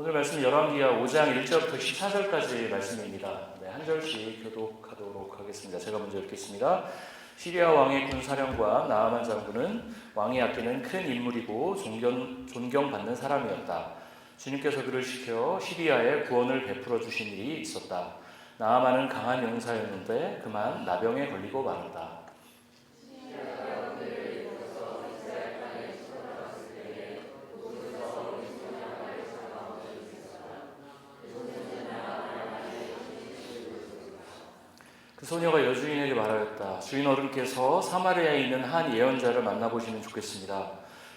오늘 말씀 열왕기하 5장 1절부터 14절까지의 말씀입니다. 한 절씩 교독하도록 하겠습니다. 제가 먼저 읽겠습니다. 시리아 왕의 군사령관 나아만 장군은 왕이 아끼는 큰 인물이고 존경받는 사람이었다. 주님께서 그를 시켜 시리아에 구원을 베풀어 주신 일이 있었다. 나아만은 강한 용사였는데 그만 나병에 걸리고 말았다. 그 소녀가 여주인에게 말하였다. 주인 어른께서 사마리아에 있는 한 예언자를 만나보시면 좋겠습니다.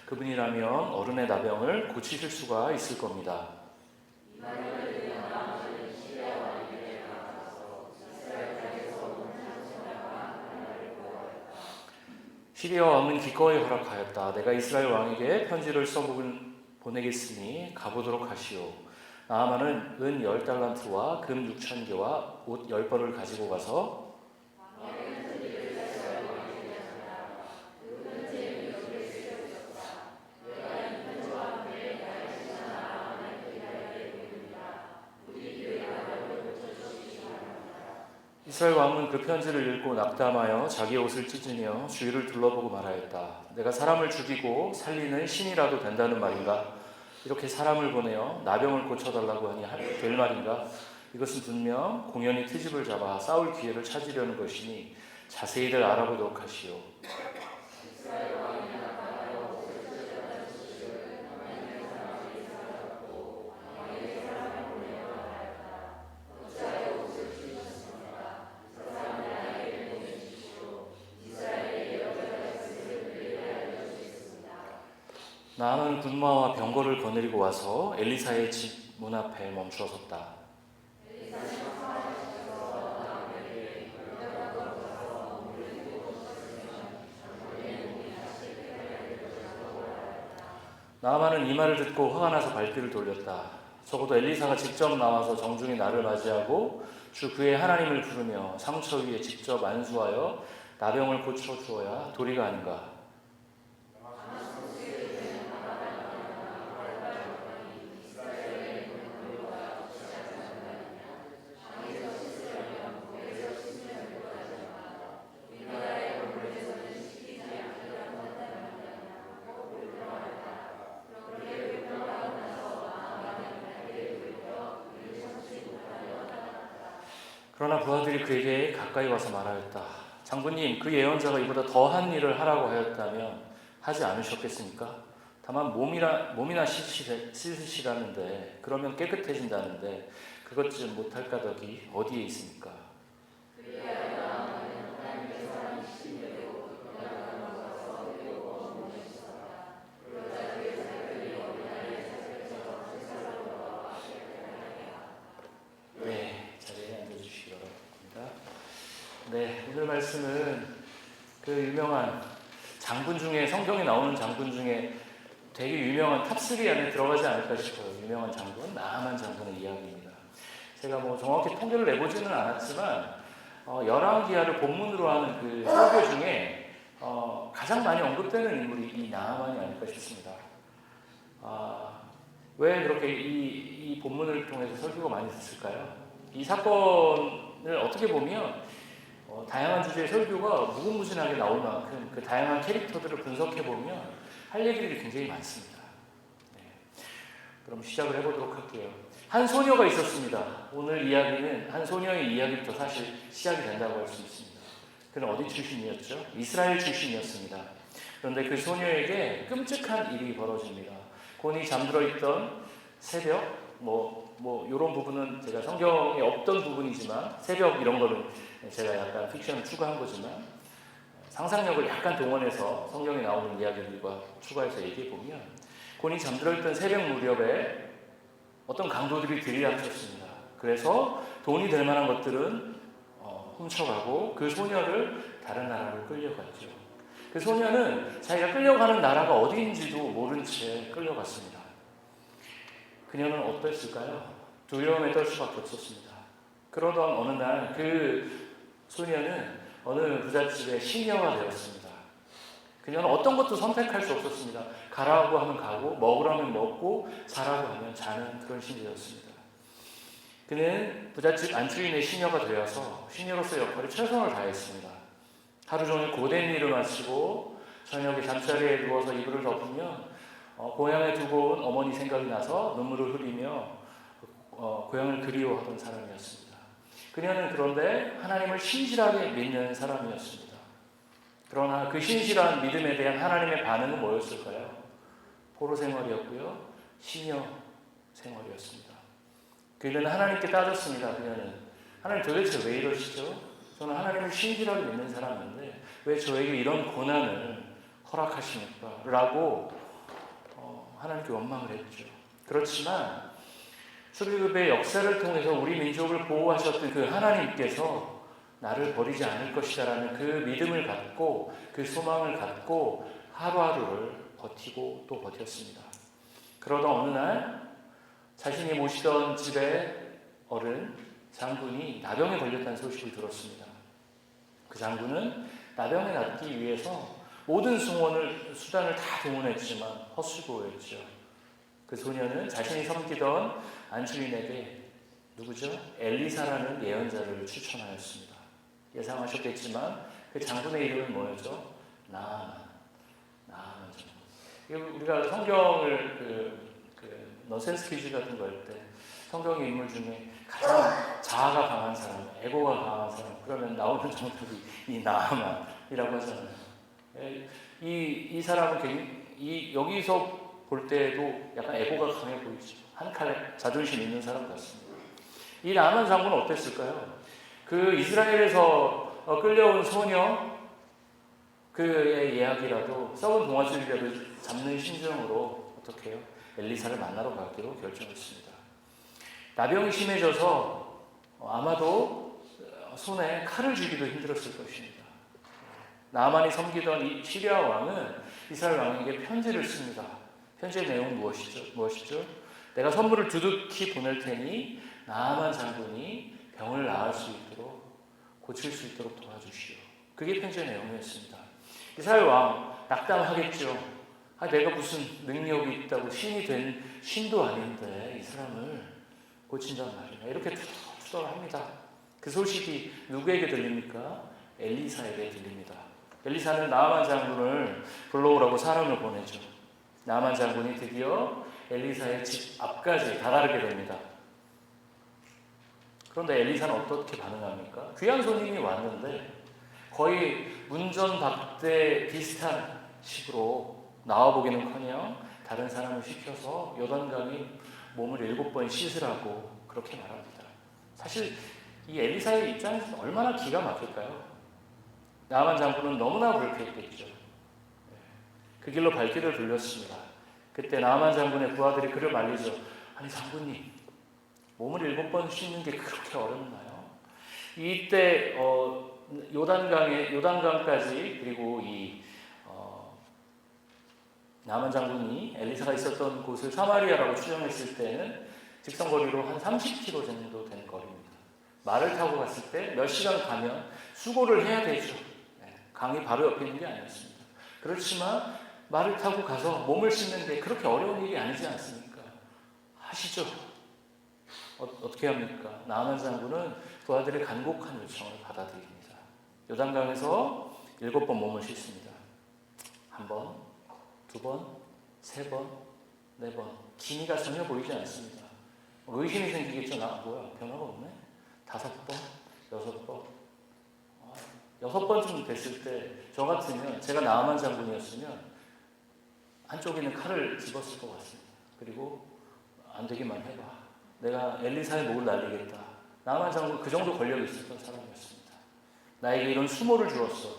그분이라면 어른의 나병을 고치실 수가 있을 겁니다. 시리아 왕은 기꺼이 허락하였다. 내가 이스라엘 왕에게 편지를 보내겠으니 가보도록 하시오. 나아만은 은 10달란트와 금 6,000개와 옷 10벌을 가지고 가서 이스라엘 왕은 그 편지를 읽고 낙담하여 자기 옷을 찢으며 주위를 둘러보고 말하였다. 내가 사람을 죽이고 살리는 신이라도 된다는 말인가? 이렇게 사람을 보내어 나병을 고쳐달라고 하니 될 말인가? 이것은 분명 공연히 트집을 잡아 싸울 기회를 찾으려는 것이니 자세히들 알아보도록 하시오. 나아만은 군마와 병거를 거느리고 와서 엘리사의 집 문 앞에 멈추어 섰다. 나아만은 이 말을 듣고 화가 나서 발길을 돌렸다. 적어도 엘리사가 직접 나와서 정중히 나를 맞이하고 주 그의 하나님을 부르며 상처 위에 직접 안수하여 나병을 고쳐 주어야 도리가 아닌가. 그러나 부하들이 그에게 가까이 와서 말하였다. 장군님, 그 예언자가 이보다 더한 일을 하라고 하였다면 하지 않으셨겠습니까? 다만 몸이나 씻으시라는데 그러면 깨끗해진다는데 그것 좀 못할 까닭이 어디에 있습니까? 오늘 말씀은 그 유명한 장군 중에 성경에 나오는 장군 중에 되게 유명한 탑3 안에 들어가지 않을까 싶어요. 유명한 장군, 나아만 장군의 이야기입니다. 제가 정확히 통계를 내보지는 않았지만 열왕기하를 본문으로 하는 그 설교 중에 가장 많이 언급되는 인물이 이 나아만이 아닐까 싶습니다. 왜 그렇게 이 본문을 통해서 설교가 많이 됐을까요? 이 사건을 어떻게 보면 다양한 주제의 설교가 무궁무진하게 나올 만큼 그 다양한 캐릭터들을 분석해보면 할 얘기들이 굉장히 많습니다. 그럼 시작을 해보도록 할게요. 한 소녀가 있었습니다. 오늘 이야기는 한 소녀의 이야기부터 사실 시작이 된다고 할 수 있습니다. 그는 어디 출신이었죠? 이스라엘 출신이었습니다. 그런데 그 소녀에게 끔찍한 일이 벌어집니다. 곤히 잠들어 있던 새벽, 이런 부분은 제가 성경에 없던 부분이지만 새벽 이런 거는 제가 약간 픽션을 추가한 거지만 상상력을 약간 동원해서 성경에 나오는 이야기들과 추가해서 얘기해 보면 곤히 잠들어 있던 새벽 무렵에 어떤 강도들이 들이닥쳤습니다. 그래서 돈이 될 만한 것들은 훔쳐가고 그 소녀를 다른 나라로 끌려갔죠. 그 소녀는 자기가 끌려가는 나라가 어디인지도 모른 채 끌려갔습니다. 그녀는 어땠을까요? 두려움에 떨 수밖에 없었습니다. 그러던 어느 날 그 소녀는 어느 부잣집의 시녀가 되었습니다. 그녀는 어떤 것도 선택할 수 없었습니다. 가라고 하면 가고 먹으라면 먹고 자라고 하면 자는 그런 신세였습니다. 그는 부잣집 안주인의 시녀가 되어서 시녀로서의 역할에 최선을 다했습니다. 하루 종일 고된 일을 마치고 저녁에 잠자리에 누워서 이불을 덮으면 고향에 두고 온 어머니 생각이 나서 눈물을 흘리며 고향을 그리워하던 사람이었습니다. 그녀는 그런데 하나님을 신실하게 믿는 사람이었습니다. 그러나 그 신실한 믿음에 대한 하나님의 반응은 뭐였을까요? 포로 생활이었고요, 시녀 생활이었습니다. 그는 하나님께 따졌습니다. 그녀는 하나님 도대체 왜 이러시죠? 저는 하나님을 신실하게 믿는 사람인데 왜 저에게 이런 고난을 허락하십니까? 라고 하나님께 원망을 했죠. 그렇지만 출애굽의 역사를 통해서 우리 민족을 보호하셨던 그 하나님께서 나를 버리지 않을 것이다라는 그 믿음을 갖고 그 소망을 갖고 하루하루를 버티고 또 버텼습니다. 그러던 어느 날 자신이 모시던 집의 어른 장군이 나병에 걸렸다는 소식을 들었습니다. 그 장군은 나병에 낫기 위해서 모든 수단을 다 동원했지만 헛수고였죠. 그 소녀는 자신이 섬기던 안주인에게 누구죠? 엘리사라는 예언자를 추천하였습니다. 예상하셨겠지만 그 장군의 이름은 뭐였죠? 나아만 장군. 우리가 성경을 너센스 퀴즈 같은 거 할 때 성경의 인물 중에 가장 자아가 강한 사람, 에고가 강한 사람 그러면 나오는 정답이 이 나아만이라고 하잖아요. 이 사람은 여기서 볼 때도 약간 에고가 강해 보이죠. 한 칼에 자존심 있는 사람 같습니다. 이 나아만 장군은 어땠을까요? 그 이스라엘에서 끌려온 소녀 그의 이야기라도 썩은 동아줄이라도 잡는 심정으로 어떻게 해요? 엘리사를 만나러 가기로 결정했습니다. 나병이 심해져서 아마도 손에 칼을 쥐기도 힘들었을 것입니다. 나아만이 섬기던 이 시리아 왕은 이스라엘 왕에게 편지를 씁니다. 편지의 내용은 무엇이죠? 내가 선물을 두둑히 보낼 테니 나아만 장군이 병을 나을 수 있도록 고칠 수 있도록 도와주시오. 그게 편지의 내용이었습니다. 이스라엘 왕 낙담하겠죠. 내가 무슨 능력이 있다고 신이 된 신도 아닌데 이 사람을 고친단 말이야. 이렇게 투덜투덜합니다. 그 소식이 누구에게 들립니까? 엘리사에게 들립니다. 엘리사는 나아만 장군을 불러오라고 사람을 보내죠. 나아만 장군이 드디어 엘리사의 집 앞까지 다다르게 됩니다. 그런데 엘리사는 어떻게 반응합니까? 귀한 손님이 왔는데 거의 문전박대 비슷한 식으로 나와보기는커녕 다른 사람을 시켜서 요단강에 몸을 7번 씻으라고 그렇게 말합니다. 사실 이 엘리사의 입장에서는 얼마나 기가 막힐까요? 나아만 장군은 너무나 불쾌했겠죠. 그 길로 발길을 돌렸습니다. 그때 나아만 장군의 부하들이 그를 말리죠. 아니 장군님, 몸을 7번 씻는 게 그렇게 어렵나요? 이때 요단강까지 그리고 나아만 장군이 엘리사가 있었던 곳을 사마리아라고 추정했을 때는 직선거리로 한 30km 정도 되는 거리입니다. 말을 타고 갔을 때 몇 시간 가면 수고를 해야 되죠. 강이 바로 옆에 있는 게 아니었습니다. 그렇지만 말을 타고 가서 몸을 씻는 게 그렇게 어려운 일이 아니지 않습니까? 하시죠. 어떻게 합니까? 나아만 장군은 부하들의 간곡한 요청을 받아들입니다. 요단강에서 7번 몸을 씻습니다. 1번, 2번, 3번, 4번. 기미가 전혀 보이지 않습니다. 의심이 생기겠죠. 뭐야 변화가 없네. 5번, 6번. 6번쯤 됐을 때 저 같으면 제가 나아만 장군이었으면 한쪽에는 칼을 집었을 것 같습니다. 그리고 안 되기만 해봐. 내가 엘리사의 목을 날리겠다. 나아만 장군 그 정도 권력이 있었던 사람이었습니다. 나에게 이런 수모를 주었어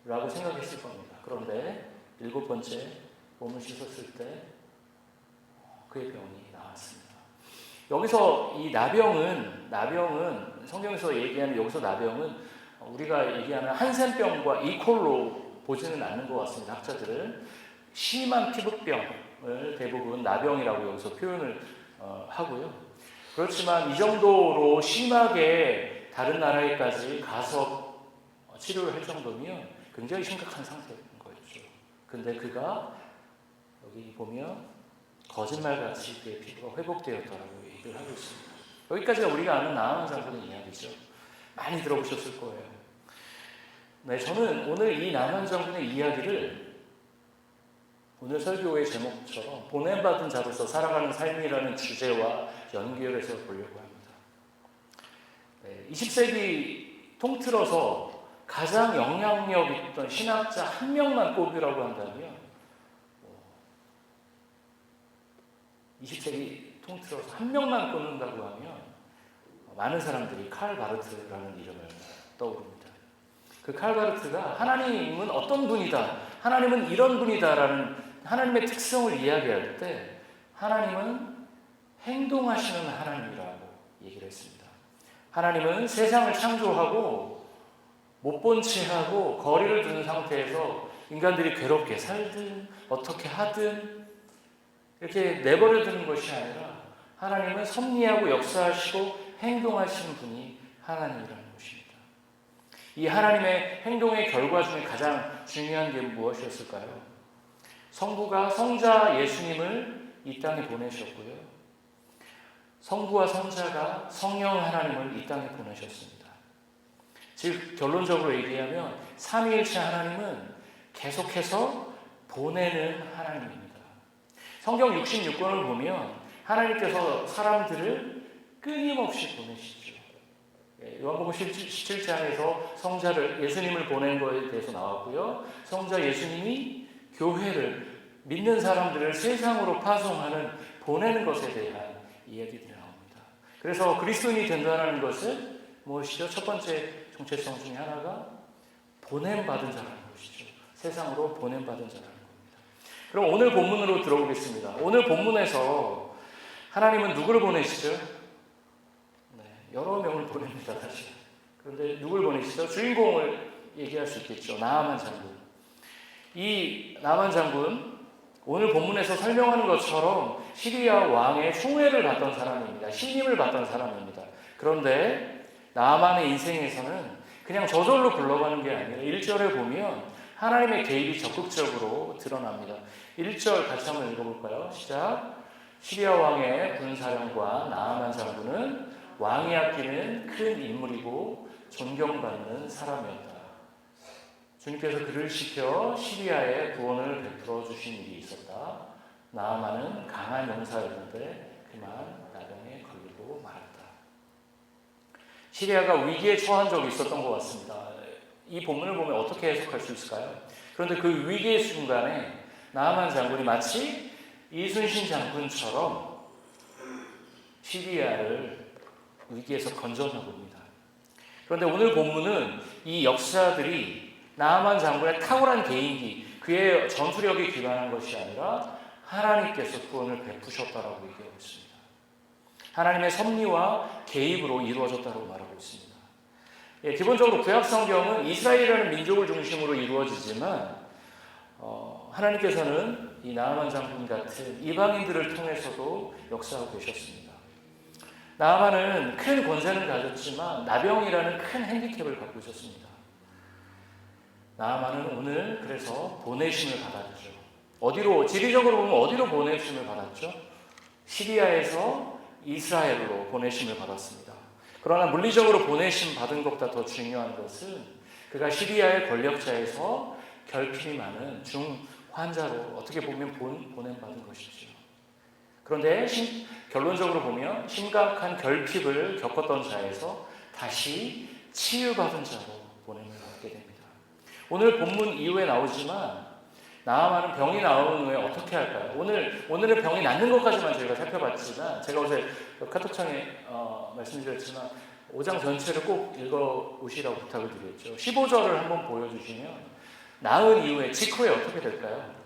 라고 생각했을 겁니다. 그런데 7번째 몸을 씻었을 때 그의 병이 나았습니다. 여기서 이 나병은 성경에서 얘기하는 여기서 나병은 우리가 얘기하는 한센병과 이퀄로 보지는 않는 것 같습니다. 학자들은 심한 피부병을 대부분 나병이라고 여기서 표현을 하고요. 그렇지만 이 정도로 심하게 다른 나라에까지 가서 치료를 할 정도면 굉장히 심각한 상태인 거죠. 근데 그가 여기 보면 거짓말같이 그의 피부가 회복되었다라고 얘기를 하고 있습니다. 여기까지가 우리가 아는 나아만 장군의 이야기죠. 많이 들어보셨을 거예요. 네, 저는 오늘 이 나아만 장군의 이야기를 오늘 설교의 제목처럼 보냄받은 자로서 살아가는 삶이라는 주제와 연결해서 보려고 합니다. 네, 20세기 통틀어서 가장 영향력 있던 신학자 한 명만 꼽으라고 한다면 20세기 통틀어서 한 명만 꼽는다고 하면 많은 사람들이 칼 바르트라는 이름을 떠오릅니다. 그 칼 바르트가 하나님은 어떤 분이다, 하나님은 이런 분이다라는 하나님의 특성을 이야기할 때 하나님은 행동하시는 하나님이라고 얘기를 했습니다. 하나님은 세상을 창조하고 못 본 채 하고 거리를 두는 상태에서 인간들이 괴롭게 살든 어떻게 하든 이렇게 내버려 두는 것이 아니라 하나님은 섭리하고 역사하시고 행동하시는 분이 하나님이라는 것입니다. 이 하나님의 행동의 결과 중에 가장 중요한 게 무엇이었을까요? 성부가 성자 예수님을 이 땅에 보내셨고요. 성부와 성자가 성령 하나님을 이 땅에 보내셨습니다. 즉 결론적으로 얘기하면 삼위일체 하나님은 계속해서 보내는 하나님입니다. 성경 66권을 보면 하나님께서 사람들을 끊임없이 보내시죠. 요한복음 17장에서 성자를 예수님을 보낸 것에 대해서 나왔고요. 성자 예수님이 교회를 믿는 사람들을 세상으로 파송하는 보내는 것에 대한 이야기들이 나옵니다. 그래서 그리스도인이 된다는 것은 무엇이죠? 첫 번째 정체성 중에 하나가 보냄받은 자라는 것이죠. 세상으로 보냄받은 자라는 겁니다. 그럼 오늘 본문으로 들어오겠습니다. 오늘 본문에서 하나님은 누구를 보내시죠? 네, 여러 명을 보냅니다, 사실. 그런데 누굴 보내시죠? 주인공을 얘기할 수 있겠죠. 나아만 장군. 이 나아만 장군, 오늘 본문에서 설명하는 것처럼 시리아 왕의 총애를 받던 사람입니다. 신임을 받던 사람입니다. 그런데 나아만의 인생에서는 그냥 저절로 굴러가는 게 아니라 1절에 보면 하나님의 개입이 적극적으로 드러납니다. 1절 같이 한번 읽어볼까요? 시작. 시리아 왕의 군사령관 나아만 장군은 왕이 아끼는 큰 인물이고 존경받는 사람이었다. 주님께서 그를 시켜 시리아에 구원을 베풀어 주신 일이 있었다. 나아만은 강한 용사였는데 그만 나병에 걸리고 말았다. 시리아가 위기에 처한 적이 있었던 것 같습니다. 이 본문을 보면 어떻게 해석할 수 있을까요? 그런데 그 위기의 순간에 나아만 장군이 마치 이순신 장군처럼 시리아를 위기에서 건져나 봅니다. 그런데 오늘 본문은 이 역사들이 나아만 장군의 탁월한 개인기, 그의 전투력에 기반한 것이 아니라 하나님께서 구원을 베푸셨다라고 얘기하고 있습니다. 하나님의 섭리와 개입으로 이루어졌다고 말하고 있습니다. 기본적으로 구약 성경은 이스라엘이라는 민족을 중심으로 이루어지지만 하나님께서는 이 나아만 장군 같은 이방인들을 통해서도 역사하고 계셨습니다. 나아만은 큰 권세는 가졌지만 나병이라는 큰 핸디캡을 갖고 있었습니다. 나아만은 오늘 그래서 보내심을 받았죠. 어디로, 지리적으로 보면 어디로 보내심을 받았죠? 시리아에서 이스라엘로 보내심을 받았습니다. 그러나 물리적으로 보내심 받은 것보다 더 중요한 것은 그가 시리아의 권력자에서 결핍이 많은 중환자로 어떻게 보면 보냄받은 것이죠. 그런데 결론적으로 보면 심각한 결핍을 겪었던 자에서 다시 치유받은 자로 보냄을 받게 됩니다. 오늘 본문 이후에 나오지만 나아만은 병이 나온 후에 어떻게 할까요? 오늘은 병이 낫는 것까지만 저희가 살펴봤지만 제가 어제 카톡창에 말씀드렸지만 5장 전체를 꼭 읽어오시라고 부탁을 드렸죠. 15절을 한번 보여주시면 나은 이후에 직후에 어떻게 될까요?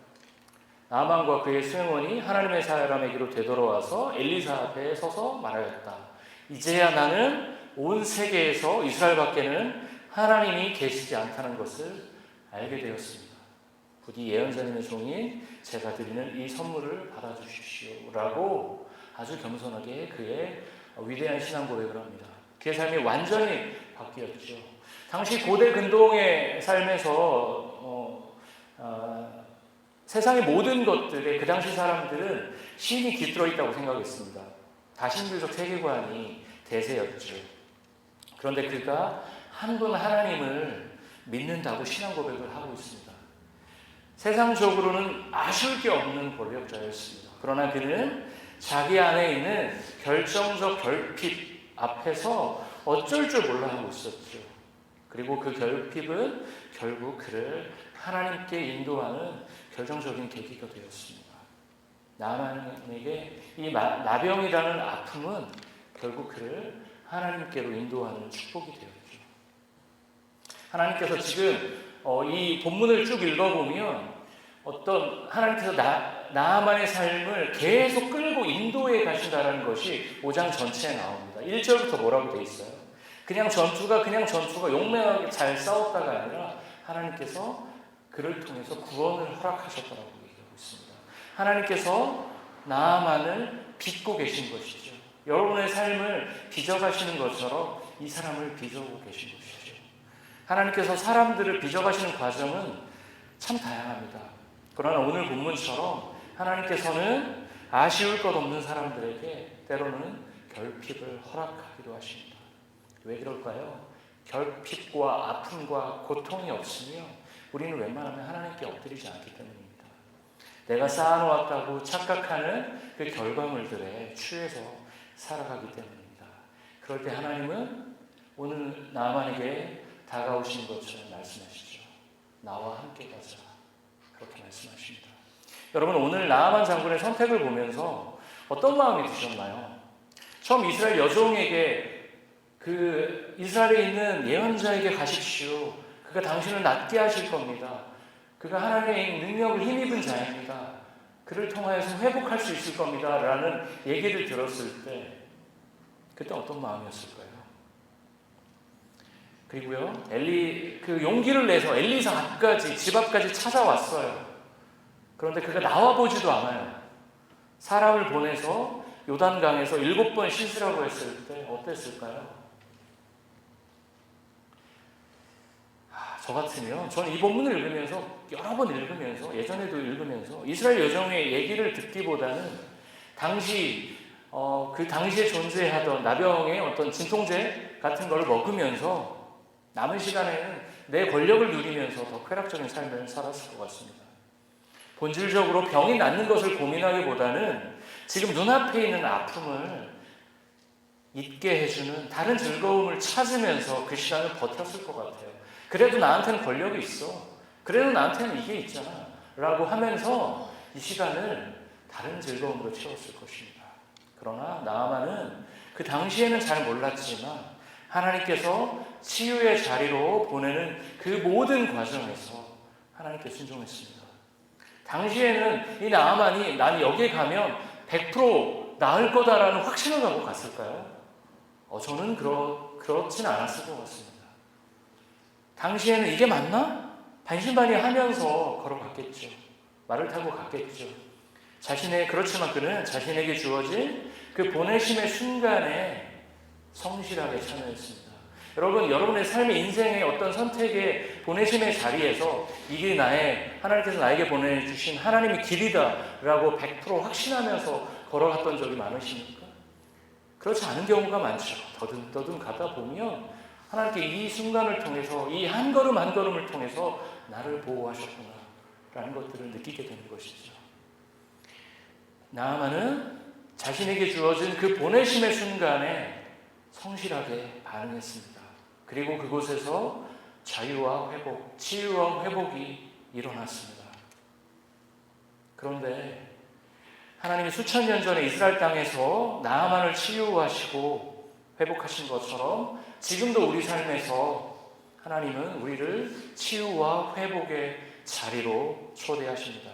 나아만과 그의 수행원이 하나님의 사람에게로 되돌아와서 엘리사 앞에 서서 말하였다. 이제야 나는 온 세계에서 이스라엘 밖에는 하나님이 계시지 않다는 것을 알게 되었습니다. 부디 예언자님의 종인 제가 드리는 이 선물을 받아주십시오 라고 아주 겸손하게 그의 위대한 신앙 고백을 합니다. 그의 삶이 완전히 바뀌었죠. 당시 고대 근동의 삶에서 세상의 모든 것들에 그 당시 사람들은 신이 깃들어 있다고 생각했습니다. 다신교적 세계관이 대세였죠. 그런데 그가 한 분 하나님을 믿는다고 신앙 고백을 하고 있습니다. 세상적으로는 아쉬울 게 없는 권력자였습니다. 그러나 그는 자기 안에 있는 결정적 결핍 앞에서 어쩔 줄 몰라 하고 있었죠. 그리고 그 결핍은 결국 그를 하나님께 인도하는 결정적인 계기가 되었습니다. 나만에게 이 나병이라는 아픔은 결국 그를 하나님께로 인도하는 축복이 되었죠. 하나님께서 지금 이 본문을 쭉 읽어보면 어떤 하나님께서 나아만의 삶을 계속 끌고 인도해 가신다는 것이 5장 전체에 나옵니다. 1절부터 뭐라고 되어 있어요? 그냥 전투가 용맹하게 잘 싸웠다가 아니라 하나님께서 그를 통해서 구원을 허락하셨다고 얘기하고 있습니다. 하나님께서 나아만을 빚고 계신 것이죠. 여러분의 삶을 빚어가시는 것처럼 이 사람을 빚어오고 계신 것이죠. 하나님께서 사람들을 빚어가시는 과정은 참 다양합니다. 그러나 오늘 본문처럼 하나님께서는 아쉬울 것 없는 사람들에게 때로는 결핍을 허락하기도 하십니다. 왜 그럴까요? 결핍과 아픔과 고통이 없으며 우리는 웬만하면 하나님께 엎드리지 않기 때문입니다. 내가 쌓아놓았다고 착각하는 그 결과물들에 취해서 살아가기 때문입니다. 그럴 때 하나님은 오늘 나만에게 다가오신 것처럼 말씀하시죠. 나와 함께 가자. 그렇게 말씀하십니다. 여러분, 오늘 나아만 장군의 선택을 보면서 어떤 마음이 드셨나요? 처음 이스라엘 여종에게 그 이스라엘에 있는 예언자에게 가십시오. 그가 당신을 낫게 하실 겁니다. 그가 하나님의 능력을 힘입은 자입니다. 그를 통하여서 회복할 수 있을 겁니다. 라는 얘기를 들었을 때 그때 어떤 마음이었을까요? 그리고요, 그 용기를 내서 엘리사 앞까지, 집 앞까지 찾아왔어요. 그런데 그가 나와보지도 않아요. 사람을 보내서 요단강에서 7번 씻으라고 했을 때 어땠을까요? 저 같으면 저는 이 본문을 읽으면서 여러 번 읽으면서 예전에도 읽으면서 이스라엘 여종의 얘기를 듣기보다는 그 당시에 존재하던 나병의 어떤 진통제 같은 걸 먹으면서 남은 시간에는 내 권력을 누리면서 더 쾌락적인 삶을 살았을 것 같습니다. 본질적으로 병이 낫는 것을 고민하기보다는 지금 눈앞에 있는 아픔을 잊게 해주는 다른 즐거움을 찾으면서 그 시간을 버텼을 것 같아요. 그래도 나한테는 권력이 있어. 그래도 나한테는 이게 있잖아. 라고 하면서 이 시간을 다른 즐거움으로 채웠을 것입니다. 그러나 나아만은 그 당시에는 잘 몰랐지만 하나님께서 치유의 자리로 보내는 그 모든 과정에서 하나님께 순종했습니다. 당시에는 이 나아만이 난 여기에 가면 100% 나을 거다라는 확신을 갖고 갔을까요? 저는 그렇진 않았을 것 같습니다. 당시에는 이게 맞나? 반신반의하면서 걸어갔겠죠. 말을 타고 갔겠죠. 그렇지만 그는 자신에게 주어진 그 보내심의 순간에 성실하게 참여했습니다. 여러분, 여러분의 삶의 인생의 어떤 선택의 보내심의 자리에서 이게 하나님께서 나에게 보내주신 하나님의 길이다라고 100% 확신하면서 걸어갔던 적이 많으십니까? 그렇지 않은 경우가 많죠. 더듬더듬 가다 보면 하나님께 이 순간을 통해서 이 한 걸음 한 걸음을 통해서 나를 보호하셨구나라는 것들을 느끼게 되는 것이죠. 나아만은 자신에게 주어진 그 보내심의 순간에 성실하게 반응했습니다. 그리고 그곳에서 자유와 회복, 치유와 회복이 일어났습니다. 그런데 하나님이 수천 년 전에 이스라엘 땅에서 나아만을 치유하시고 회복하신 것처럼 지금도 우리 삶에서 하나님은 우리를 치유와 회복의 자리로 초대하십니다.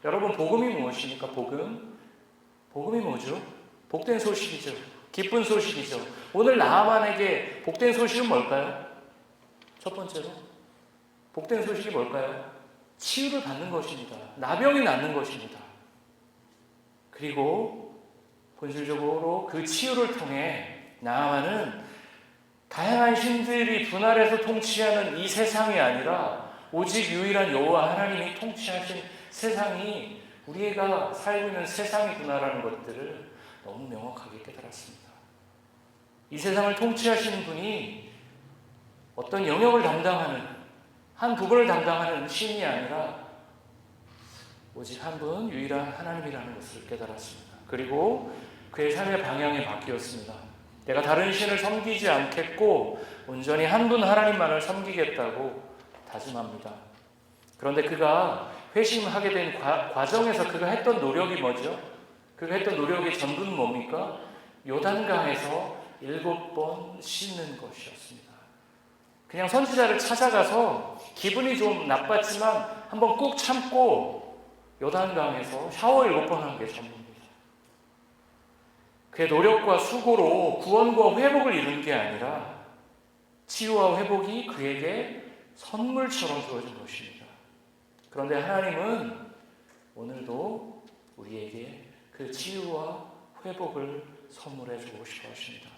여러분, 복음이 무엇입니까? 복음이 뭐죠? 복된 소식이죠. 기쁜 소식이죠. 오늘 나아만에게 복된 소식은 뭘까요? 첫 번째로 복된 소식이 뭘까요? 치유를 받는 것입니다. 나병이 낫는 것입니다. 그리고 본질적으로 그 치유를 통해 나아만은 다양한 신들이 분할해서 통치하는 이 세상이 아니라 오직 유일한 여호와 하나님이 통치하신 세상이 우리가 살고 있는 세상이구나라는 것들을 너무 명확하게 깨달았습니다. 이 세상을 통치하시는 분이 어떤 영역을 담당하는, 한 부분을 담당하는 신이 아니라 오직 한 분 유일한 하나님이라는 것을 깨달았습니다. 그리고 그의 삶의 방향이 바뀌었습니다. 내가 다른 신을 섬기지 않겠고 온전히 한 분 하나님만을 섬기겠다고 다짐합니다. 그런데 그가 회심하게 된 과정에서 그가 했던 노력이 뭐죠? 그가 했던 노력의 전부는 뭡니까? 요단강에서 7번 씻는 것이었습니다. 그냥 선지자를 찾아가서 기분이 좀 나빴지만 한번 꾹 참고 요단강에서 샤워 7번 한 게 전부입니다. 그의 노력과 수고로 구원과 회복을 이룬 게 아니라 치유와 회복이 그에게 선물처럼 주어진 것입니다. 그런데 하나님은 오늘도 우리에게 그 치유와 회복을 선물해 주고 싶어 하십니다.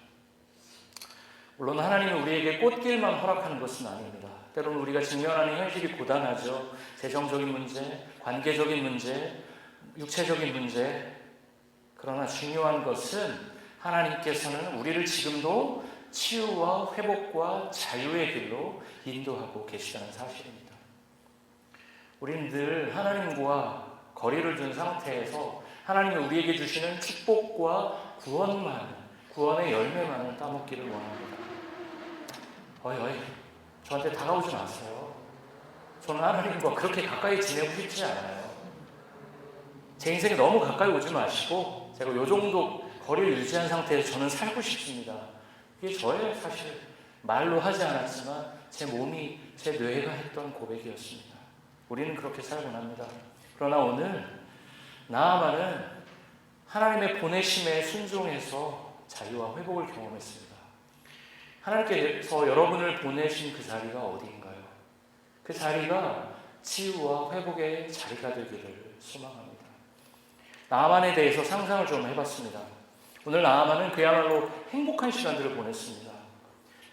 물론 하나님은 우리에게 꽃길만 허락하는 것은 아닙니다. 때로는 우리가 직면하는 현실이 고단하죠. 재정적인 문제, 관계적인 문제, 육체적인 문제. 그러나 중요한 것은 하나님께서는 우리를 지금도 치유와 회복과 자유의 길로 인도하고 계시다는 사실입니다. 우리는 늘 하나님과 거리를 둔 상태에서 하나님이 우리에게 주시는 축복과 구원의 열매만을 따먹기를 원합니다. 어이, 저한테 다가오지 마세요. 저는 하나님과 그렇게 가까이 지내고 싶지 않아요. 제 인생에 너무 가까이 오지 마시고 제가 이 정도 거리를 유지한 상태에서 저는 살고 싶습니다. 이게 저의 사실 말로 하지 않았지만 제 몸이, 제 뇌가 했던 고백이었습니다. 우리는 그렇게 살곤 합니다. 그러나 오늘 나아만은 하나님의 보내심에 순종해서 자유와 회복을 경험했습니다. 하나님께서 여러분을 보내신 그 자리가 어디인가요? 그 자리가 치유와 회복의 자리가 되기를 소망합니다. 나아만에 대해서 상상을 좀 해봤습니다. 오늘 나아만은 그야말로 행복한 시간들을 보냈습니다.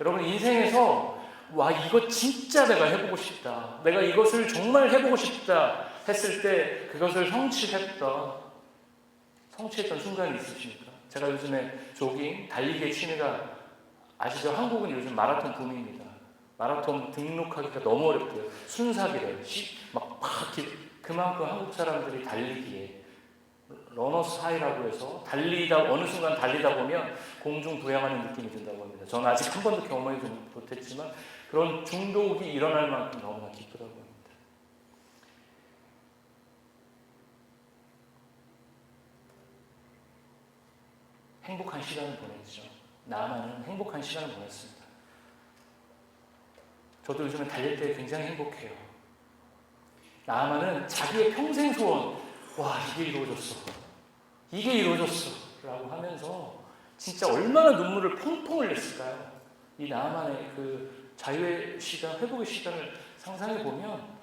여러분 인생에서 와 이거 진짜 내가 해보고 싶다, 내가 이것을 정말 해보고 싶다 했을 때 그것을 성취했던 순간이 있으십니까? 제가 요즘에 조깅, 달리기의 취미가 아시죠? 한국은 요즘 마라톤 붐입니다. 마라톤 등록하기가 너무 어렵대요. 순삭이래요. 그만큼 한국 사람들이 달리기에 러너스 하이라고 해서 어느 순간 달리다 보면 공중 부양하는 느낌이 든다고 합니다. 저는 아직 한 번도 경험하지 못했지만 그런 중독이 일어날 만큼 너무나 기쁘다고 합니다. 행복한 시간을 보냈죠. 나만은 행복한 시간을 보냈습니다. 저도 요즘에 달릴 때 굉장히 행복해요. 나만은 자기의 평생 소원, 와 이게 이루어졌어 라고 하면서 진짜 얼마나 눈물을 펑펑 흘렸을까요? 이 나만의 그 자유의 시간, 회복의 시간을 상상해 보면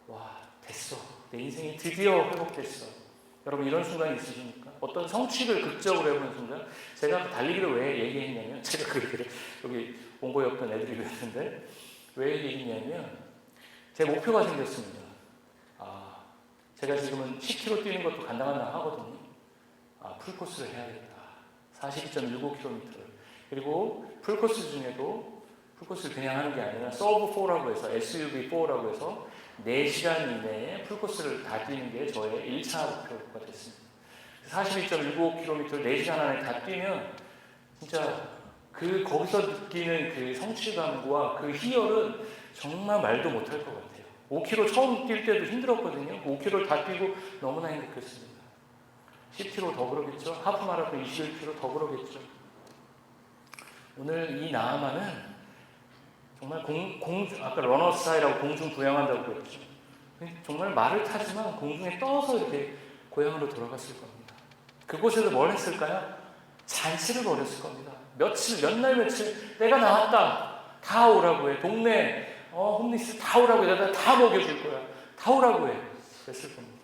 와 됐어, 내 인생이 드디어 회복됐어. 여러분 이런 순간이 있으십니까? 어떤 성취를 극적으로 해보는 순간. 제가 달리기를 왜 얘기했냐면, 제가 그 얘기를 여기 온거였던 애들이 그랬는데 왜 얘기했냐면 제 목표가 생겼습니다. 제가 지금은 10km 뛰는 것도 간당간당 하거든요. 풀코스를 해야겠다. 42.19km를. 그리고 풀코스 중에도 풀코스를 그냥 하는 게 아니라 서브4라고 해서 SUV4라고 해서 4시간 이내에 풀코스를 다 뛰는 게 저의 1차 목표가 됐습니다. 42.15km를 4시간 안에 다 뛰면 진짜 거기서 느끼는 그 성취감과 그 희열은 정말 말도 못할 것 같아요. 5km 처음 뛸 때도 힘들었거든요. 5km를 다 뛰고 너무나 행복했습니다. 10km 더 그러겠죠. 하프 마라톤 21km 더 그러겠죠. 오늘 이 나아만은 정말 아까 러너스 하이라고 공중 부양한다고 그랬죠. 정말 말을 타지만 공중에 떠서 이렇게 고향으로 돌아갔을 겁니다. 그곳에서 뭘 했을까요? 잔치를 벌였을 겁니다. 몇 날 며칠 내가 나왔다, 다 오라고 해. 동네 홈리스 다 오라고 해. 내가 다 먹여줄 거야. 다 오라고 해. 그랬을 겁니다.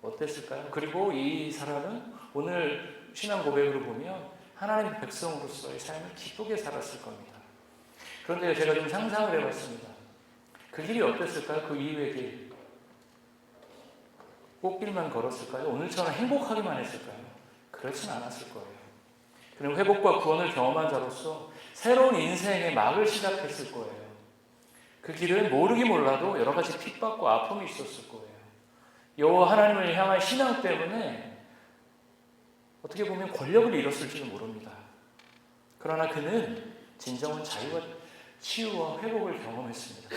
어땠을까요? 그리고 이 사람은 오늘 신앙 고백으로 보면 하나님 백성으로서의 삶을 기쁘게 살았을 겁니다. 그런데 제가 좀 상상을 해봤습니다. 그 길이 어땠을까요? 그 이후의 길. 꽃길만 걸었을까요? 오늘처럼 행복하기만 했을까요? 그렇진 않았을 거예요. 그리고 회복과 구원을 경험한 자로서 새로운 인생의 막을 시작했을 거예요. 그 길은 모르기 몰라도 여러 가지 핍박과 아픔이 있었을 거예요. 여호와 하나님을 향한 신앙 때문에 어떻게 보면 권력을 잃었을지도 모릅니다. 그러나 그는 진정한 자유와 치유와 회복을 경험했습니다.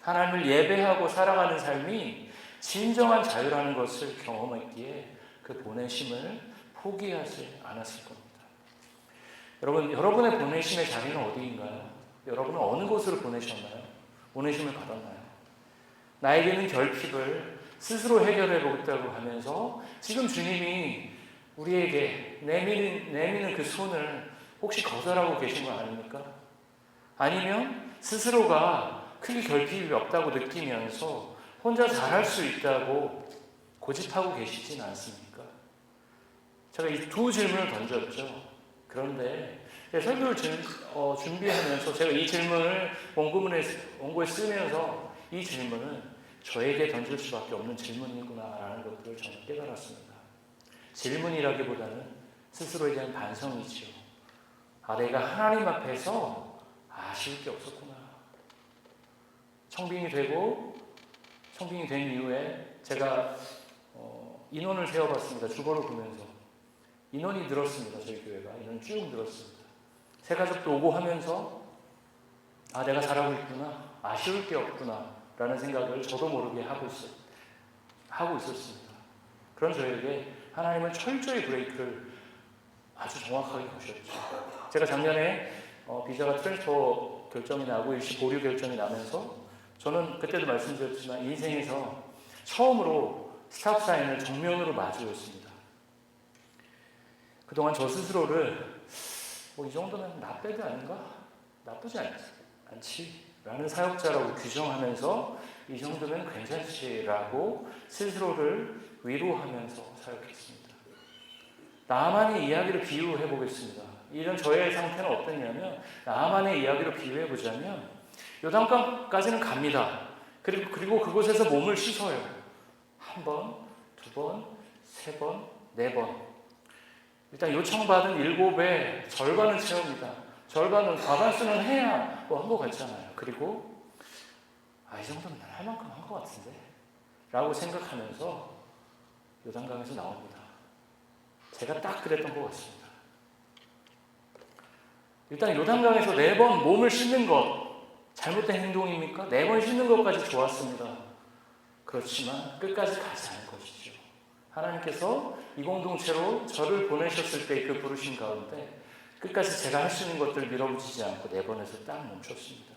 하나님을 예배하고 살아가는 삶이 진정한 자유라는 것을 경험했기에 그 보내심을 포기하지 않았을 겁니다. 여러분, 여러분의 보내심의 자리는 어디인가요? 여러분은 어느 곳으로 보내셨나요? 보내심을 받았나요? 나에게는 결핍을 스스로 해결해 보겠다고 하면서 지금 주님이 우리에게 내미는 그 손을 혹시 거절하고 계신 거 아닙니까? 아니면 스스로가 크게 결핍이 없다고 느끼면서 혼자 잘할 수 있다고 고집하고 계시진 않습니까? 제가 이 두 질문을 던졌죠. 그런데 설교를 준비하면서 제가 이 질문을 원고에 쓰면서 이 질문은 저에게 던질 수밖에 없는 질문이구나라는 것들을 저는 깨달았습니다. 질문이라기보다는 스스로에 대한 반성이지요. 내가 하나님 앞에서 아쉬울 게 없었구나. 청빙이 된 이후에 제가 인원을 세어봤습니다. 주보를 보면서. 인원이 늘었습니다. 저희 교회가. 인원이 쭉 늘었습니다. 새 가족도 오고 하면서 내가 잘하고 있구나. 아쉬울 게 없구나. 라는 생각을 저도 모르게 하고 있었습니다. 그런 저에게 하나님은 철저히 브레이크를 아주 정확하게 거셨죠. 제가 작년에 비자가 트랜스퍼 결정이 나고 일시 보류 결정이 나면서 저는 그때도 말씀드렸지만 인생에서 처음으로 스탑 사인을 정면으로 마주했습니다. 그동안 저 스스로를 이 정도면 나빼도 아닌가? 나쁘지 않지 라는 사역자라고 규정하면서 이 정도면 괜찮지라고 스스로를 위로하면서 사역했습니다. 나만의 이야기를 비유해 보겠습니다. 이런 저의 상태는 어떠냐면 나만의 이야기로 비유해 보자면 요단강까지는 갑니다. 그리고 그곳에서 몸을 씻어요. 한 번, 두 번, 세 번, 네 번. 일단 요청받은 7배 절반은 채웁니다. 절반은 과반수는 해야 한 것 같잖아요. 그리고 이 정도면 난 할 만큼 한 것 같은데 라고 생각하면서 요단강에서 나옵니다. 제가 딱 그랬던 것 같습니다. 일단 요단강에서 4번 몸을 씻는 것 잘못된 행동입니까? 4번 씻는 것까지 좋았습니다. 그렇지만 끝까지 가지 않은 것이죠. 하나님께서 이 공동체로 저를 보내셨을 때 그 부르심 가운데 끝까지 제가 할 수 있는 것들 밀어붙이지 않고 4번에서 딱 멈췄습니다.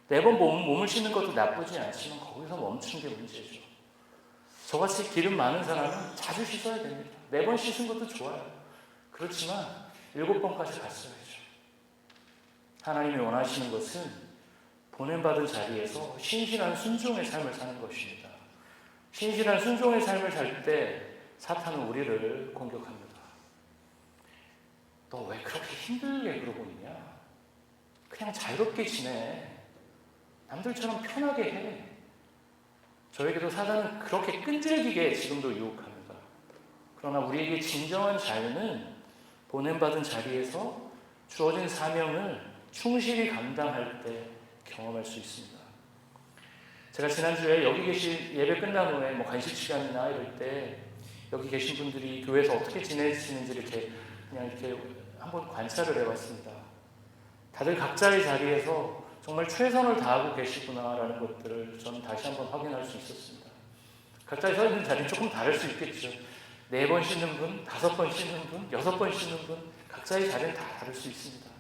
4번 몸을 씻는 것도 나쁘지 않지만 거기서 멈춘 게 문제죠. 저같이 기름 많은 사람은 자주 씻어야 됩니다. 4번 씻은 것도 좋아요. 그렇지만 7번까지 갔어야죠. 하나님이 원하시는 것은 보냄받은 자리에서 신실한 순종의 삶을 사는 것입니다. 신실한 순종의 삶을 살 때 사탄은 우리를 공격합니다. 너 왜 그렇게 힘들게 그러고 있냐? 그냥 자유롭게 지내. 남들처럼 편하게 해. 저에게도 사단은 그렇게 끈질기게 지금도 유혹합니다. 그러나 우리에게 진정한 자유는 보냄받은 자리에서 주어진 사명을 충실히 감당할 때 경험할 수 있습니다. 제가 지난주에 여기 계신 예배 끝난 후에 간식 시간이나 이럴 때 여기 계신 분들이 교회에서 어떻게 지내시는지 이렇게 한번 관찰을 해봤습니다. 다들 각자의 자리에서 정말 최선을 다하고 계시구나라는 것들을 저는 다시 한번 확인할 수 있었습니다. 각자의 서 있는 자리는 조금 다를 수 있겠죠. 4번 씻는 분, 5번 씻는 분, 6번 씻는 분, 각자의 자리는 다 다를 수 있습니다.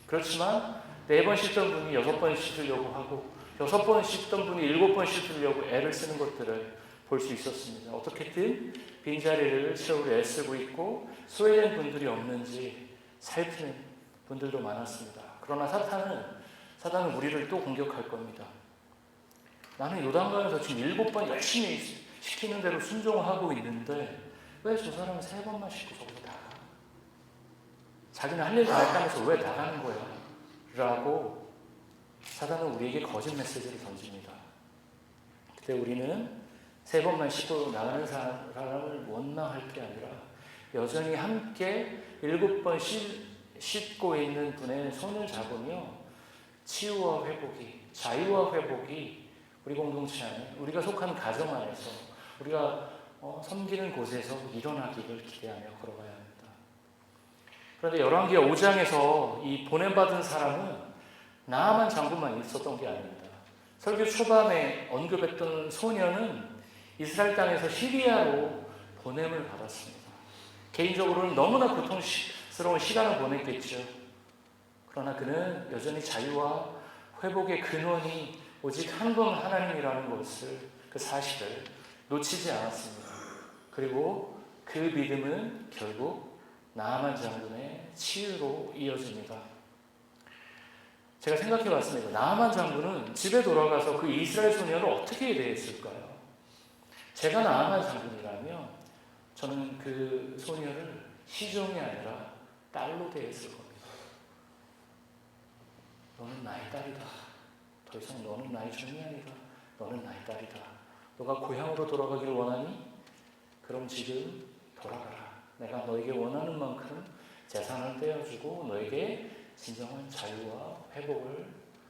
그렇지만 4번 씻던 분이 6번 씻으려고 하고 6번 씻던 분이 7번 씻으려고 애를 쓰는 것들을 볼 수 있었습니다. 어떻게든 빈자리를 채우려 애쓰고 있고 소외된 분들이 없는지 살피는 분들도 많았습니다. 그러나 사단은 우리를 또 공격할 겁니다. 나는 요단강에서 지금 7번 열심히 시키는 대로 순종하고 있는데 왜 저 사람은 3번만 씻고 저기서 나가? 자기는 할 일 다 했다면서 왜 나가는 거야? 라고 사단은 우리에게 거짓 메시지를 던집니다. 그때 우리는 세 번만 씻고 나가는 사람을 원망할 게 아니라 여전히 함께 7번 씻고 있는 분의 손을 잡으며 치유와 회복이, 자유와 회복이 우리 공동체 안에, 우리가 속한 가정 안에서, 우리가 섬기는 곳에서 일어나기를 기대하며 걸어가야 합니다. 그런데 열왕기하 5장에서 이 보냄받은 사람은 나아만 장군만 있었던 게 아닙니다. 설교 초반에 언급했던 소녀는 이스라엘 땅에서 시리아로 보냄을 받았습니다. 개인적으로는 너무나 고통스러운 시간을 보냈겠죠. 그러나 그는 여전히 자유와 회복의 근원이 오직 한 분 하나님이라는 것을, 그 사실을 놓치지 않았습니다. 그리고 그 믿음은 결국 나아만 장군의 치유로 이어집니다. 제가 생각해 봤습니다. 나아만 장군은 집에 돌아가서 그 이스라엘 소녀를 어떻게 대했을까요? 제가 나아만 장군이라면 저는 그 소녀를 시종이 아니라 딸로 대했을 겁니다. 너는 나의 딸이다. 더 이상 너는 나의 종이 아니다. 너는 나의 딸이다. 너가 고향으로 돌아가길 원하니? 그럼 지금 돌아가라. 내가 너에게 원하는 만큼 재산을 떼어주고 너에게 진정한 자유와 회복을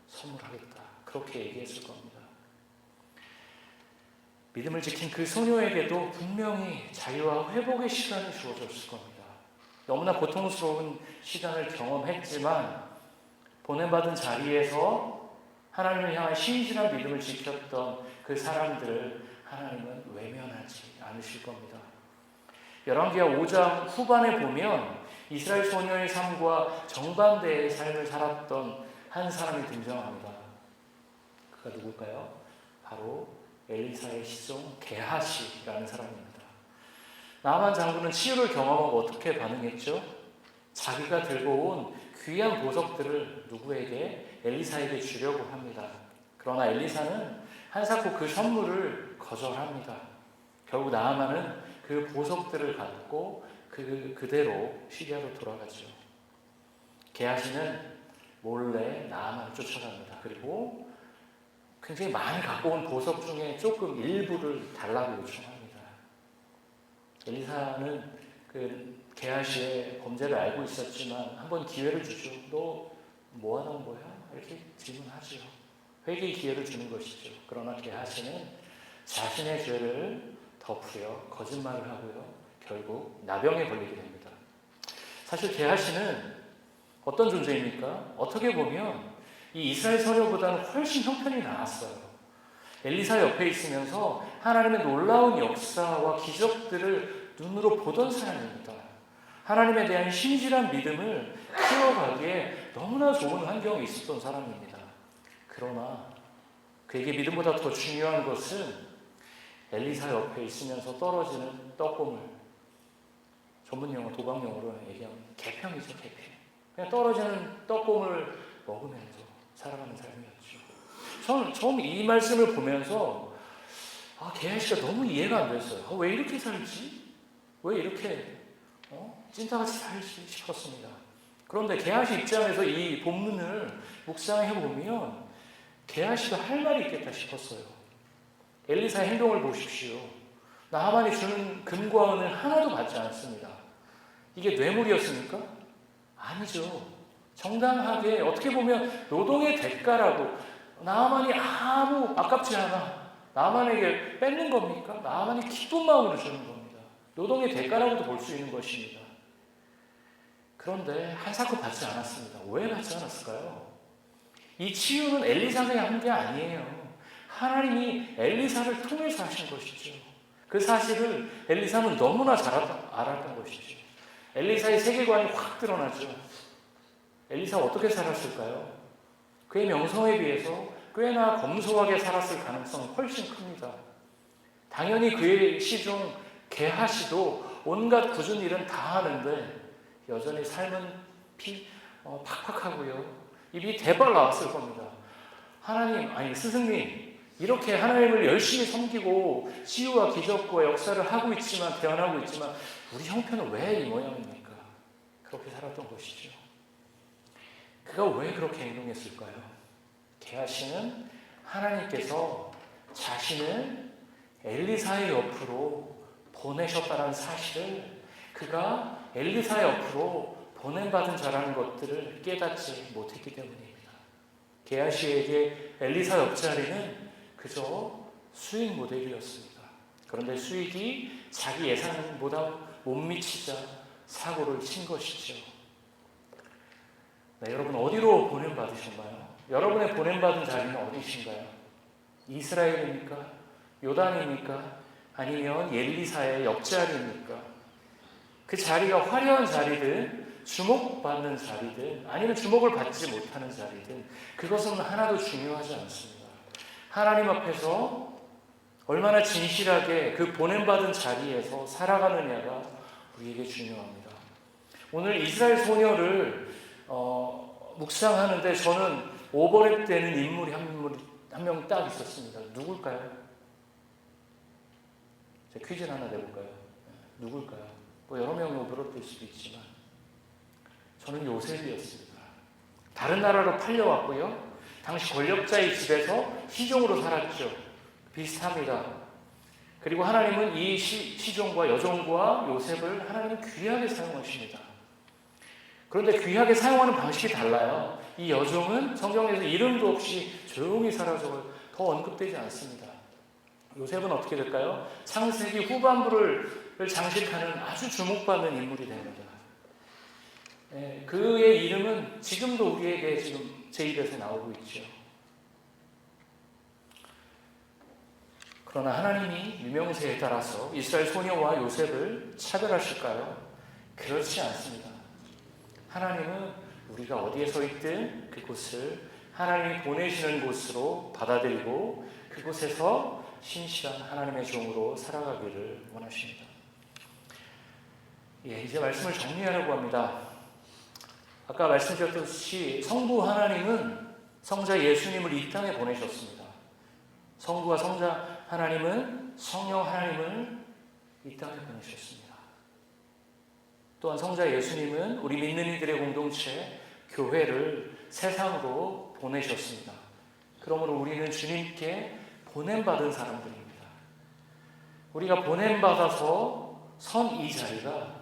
선물하겠다. 그렇게 얘기했을 겁니다. 믿음을 지킨 그 소녀에게도 분명히 자유와 회복의 시간이 주어졌을 겁니다. 너무나 고통스러운 시간을 경험했지만 보냄받은 자리에서 하나님을 향한 신실한 믿음을 지켰던 그 사람들을 하나님은 외면하지 않으실 겁니다. 열왕기하 5장 후반에 보면 이스라엘 소녀의 삶과 정반대의 삶을 살았던 한 사람이 등장합니다. 그가 누굴까요? 바로 엘리사의 시종 게하시라는 사람입니다. 나아만 장군은 치유를 경험하고 어떻게 반응했죠? 자기가 들고 온 귀한 보석들을 누구에게? 엘리사에게 주려고 합니다. 그러나 엘리사는 한사코 그 선물을 거절합니다. 결국 나아만은 그 보석들을 갖고 그대로 시리아로 돌아가죠. 게하시는 몰래 나아만을 쫓아갑니다. 그리고 굉장히 많이 갖고 온 보석 중에 조금 일부를 달라고 요청합니다. 엘리사는 그 게하시의 범죄를 알고 있었지만 한번 기회를 주죠. 너 뭐 하는 거야? 이렇게 질문하죠. 회개의 기회를 주는 것이죠. 그러나 게하시는 자신의 죄를 덮으려 거짓말을 하고요. 결국 나병에 걸리게 됩니다. 사실 게하시는 어떤 존재입니까? 어떻게 보면 이 이스라엘 소녀보다는 훨씬 형편이 나았어요. 엘리사 옆에 있으면서 하나님의 놀라운 역사와 기적들을 눈으로 보던 사람입니다. 하나님에 대한 신실한 믿음을 키워가기에 너무나 좋은 환경에 있었던 사람입니다. 그러나 그에게 믿음보다 더 중요한 것은 엘리사 옆에 있으면서 떨어지는 떡고물, 전문용어 도박용어로 얘기하면 개평이죠. 개평. 그냥 떨어지는 떡고물 먹으면서 살아가는 삶이었죠. 저는 처음 이 말씀을 보면서 게하시가 너무 이해가 안 됐어요. 왜 이렇게 살지? 왜 이렇게 찐따같이 살지 싶었습니다. 그런데 게하시 입장에서 이 본문을 묵상해보면 게하시가 할 말이 있겠다 싶었어요. 엘리사의 행동을 보십시오. 나하만이 주는 금과 은을 하나도 받지 않습니다. 이게 뇌물이었습니까? 아니죠. 정당하게 어떻게 보면 노동의 대가라고 나하만이 아무 아깝지 않아. 나하만에게 뺏는 겁니까? 나하만이 기쁜 마음으로 주는 겁니다. 노동의 대가라고도 볼 수 있는 것입니다. 그런데 한사코 받지 않았습니다. 왜 받지 않았을까요? 이 치유는 엘리사가 한 게 아니에요. 하나님이 엘리사를 통해서 하신 것이죠. 그 사실을 엘리사는 너무나 잘 알았던 것이죠. 엘리사의 세계관이 확 드러나죠. 엘리사가 어떻게 살았을까요? 그의 명성에 비해서 꽤나 검소하게 살았을 가능성은 훨씬 큽니다. 당연히 그의 시종 게하시도 온갖 굳은 일은 다 하는데 여전히 삶은 팍팍하고요. 입이 대발 나왔을 겁니다. 하나님, 아니 스승님, 이렇게 하나님을 열심히 섬기고 치유와 기적과 역사를 하고 있지만, 대언하고 있지만 우리 형편은 왜 이 모양입니까? 그렇게 살았던 것이죠. 그가 왜 그렇게 행동했을까요? 게하시는 하나님께서 자신을 엘리사의 옆으로 보내셨다는 사실을, 그가 엘리사 옆으로 보냄받은 자라는 것들을 깨닫지 못했기 때문입니다. 게하시에게 엘리사 옆자리는 그저 수익 모델이었습니다. 그런데 수익이 자기 예상보다 못 미치자 사고를 친 것이죠. 네, 여러분 어디로 보냄받으셨나요? 여러분의 보냄받은 자리는 어디신가요? 이스라엘입니까? 요단입니까? 아니면 엘리사의 옆자리입니까? 그 자리가 화려한 자리든 주목받는 자리든 아니면 주목을 받지 못하는 자리든 그것은 하나도 중요하지 않습니다. 하나님 앞에서 얼마나 진실하게 그 보냄받은 자리에서 살아가느냐가 우리에게 중요합니다. 오늘 이스라엘 소녀를 묵상하는데 저는 오버랩되는 인물이 한 명 딱 있었습니다. 누굴까요? 제가 퀴즈 하나 내볼까요? 누굴까요? 뭐 여러 명이 오버랩될 수도 있지만 저는 요셉이었습니다. 다른 나라로 팔려왔고요. 당시 권력자의 집에서 시종으로 살았죠. 비슷합니다. 그리고 하나님은 이 시종과 여종과 요셉을 하나님은 귀하게 사용하십니다. 그런데 귀하게 사용하는 방식이 달라요. 이 여종은 성경에서 이름도 없이 조용히 사라져 더 언급되지 않습니다. 요셉은 어떻게 될까요? 창세기 후반부를 장식하는 아주 주목받는 인물이 됩니다. 그의 이름은 지금도 우리에게 지금 제 입에서 나오고 있죠. 그러나 하나님이 유명세에 따라서 이스라엘 소녀와 요셉을 차별하실까요? 그렇지 않습니다. 하나님은 우리가 어디에 서 있든 그곳을 하나님이 보내시는 곳으로 받아들이고 그곳에서 신실한 하나님의 종으로 살아가기를 원하십니다. 이제 말씀을 정리하려고 합니다. 아까 말씀드렸듯이 성부 하나님은 성자 예수님을 이 땅에 보내셨습니다. 성부와 성자 하나님은 성령 하나님을 이 땅에 보내셨습니다. 또한 성자 예수님은 우리 믿는 이들의 공동체 교회를 세상으로 보내셨습니다. 그러므로 우리는 주님께 보냄받은 사람들입니다. 우리가 보냄받아서 선 이 자리가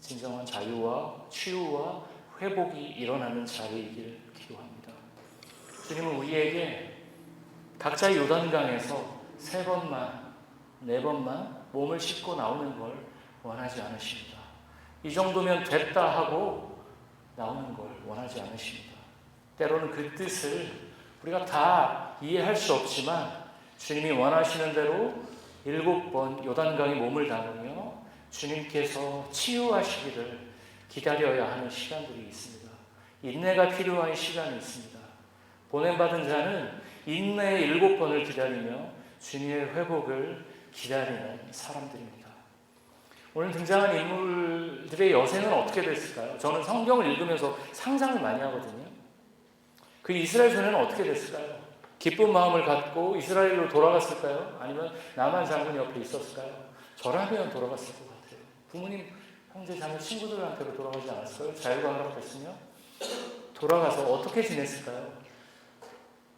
진정한 자유와 치유와 회복이 일어나는 자리이길 기도합니다. 주님은 우리에게 각자의 요단강에서 3번만, 4번만 몸을 씻고 나오는 걸 원하지 않으십니다. 이 정도면 됐다 하고 나오는 걸 원하지 않으십니다. 때로는 그 뜻을 우리가 다 이해할 수 없지만 주님이 원하시는 대로 7번 요단강에 몸을 담으며 주님께서 치유하시기를 기다려야 하는 시간들이 있습니다. 인내가 필요한 시간이 있습니다. 보냄받은 자는 인내의 7번을 기다리며 주님의 회복을 기다리는 사람들입니다. 오늘 등장한 인물들의 여생은 어떻게 됐을까요? 저는 성경을 읽으면서 상상을 많이 하거든요. 그 이스라엘 소녀는 어떻게 됐을까요? 기쁜 마음을 갖고 이스라엘로 돌아갔을까요? 아니면 나만 장군 옆에 있었을까요? 저라면 돌아갔을 것 같아요. 부모님, 형제, 자매, 친구들한테로 돌아가지 않았을까요? 자유가 허락됐으며 돌아가서 어떻게 지냈을까요?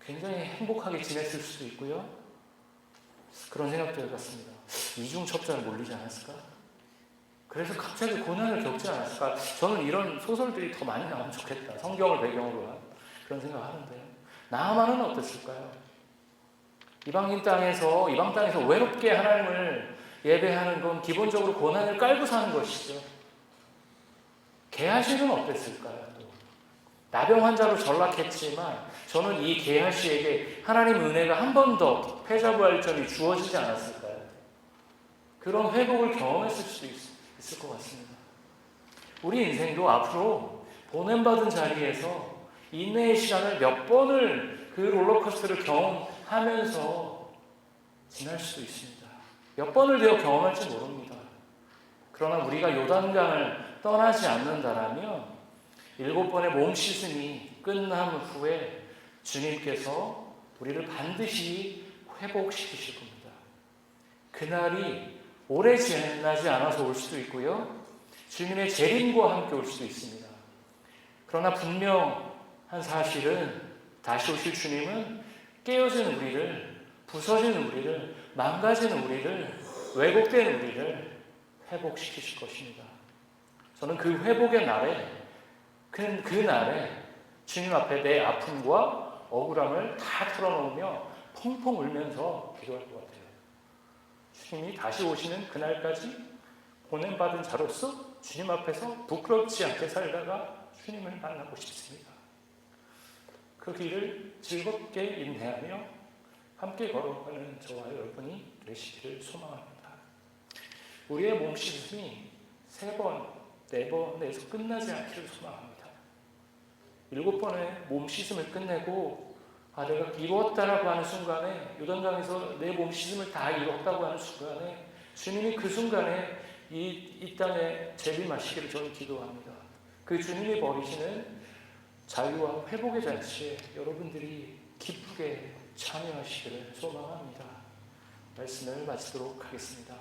굉장히 행복하게 지냈을 수도 있고요. 그런 생각도 해봤습니다. 이중첩자를 몰리지 않았을까? 그래서 갑자기 고난을 겪지 않았을까? 저는 이런 소설들이 더 많이 나오면 좋겠다. 성경을 배경으로 한 그런 생각을 하는데요. 나아만은 어땠을까요? 이방 땅에서 외롭게 하나님을 예배하는 건 기본적으로 고난을 깔고 사는 것이죠. 게하시는 어땠을까요? 또 나병 환자로 전락했지만 저는 이 게하시에게 하나님 은혜가 한 번 더 패자부활전이 주어지지 않았을까요? 그런 회복을 경험했을 수도 있을 것 같습니다. 우리 인생도 앞으로 보냄받은 자리에서 인내의 시간을 몇 번을 그 롤러코스터를 경험하면서 지날 수도 있습니다. 몇 번을 되어 경험할지 모릅니다. 그러나 우리가 요단강을 떠나지 않는다라면 7번의 몸 씻음이 끝난 후에 주님께서 우리를 반드시 회복시키실 겁니다. 그날이 오래 지나지 않아서 올 수도 있고요. 주님의 재림과 함께 올 수도 있습니다. 그러나 분명한 사실은 다시 오실 주님은 깨어진 우리를, 부서진 우리를 망가진 우리를, 왜곡된 우리를 회복시키실 것입니다. 저는 그 회복의 날에, 그 날에 주님 앞에 내 아픔과 억울함을 다 털어놓으며 펑펑 울면서 기도할 것 같아요. 주님이 다시 오시는 그날까지 보냄받은 자로서 주님 앞에서 부끄럽지 않게 살다가 주님을 만나고 싶습니다. 그 길을 즐겁게 인내하며 함께 걸어가는 저와 여러분이 되시기를 소망합니다. 우리의 몸 씻음이 3번, 4번에서 끝나지 않기를 소망합니다. 7번의 몸 씻음을 끝내고 내가 이루었다라고 하는 순간에, 요단강에서 내 몸 씻음을 다 이루었다고 하는 순간에 주님이 그 순간에 이 땅에 재림하시기를 저는 기도합니다. 그 주님이 버리시는 자유와 회복의 잔치에 여러분들이 기쁘게 참여하시기를 소망합니다. 말씀을 마치도록 하겠습니다.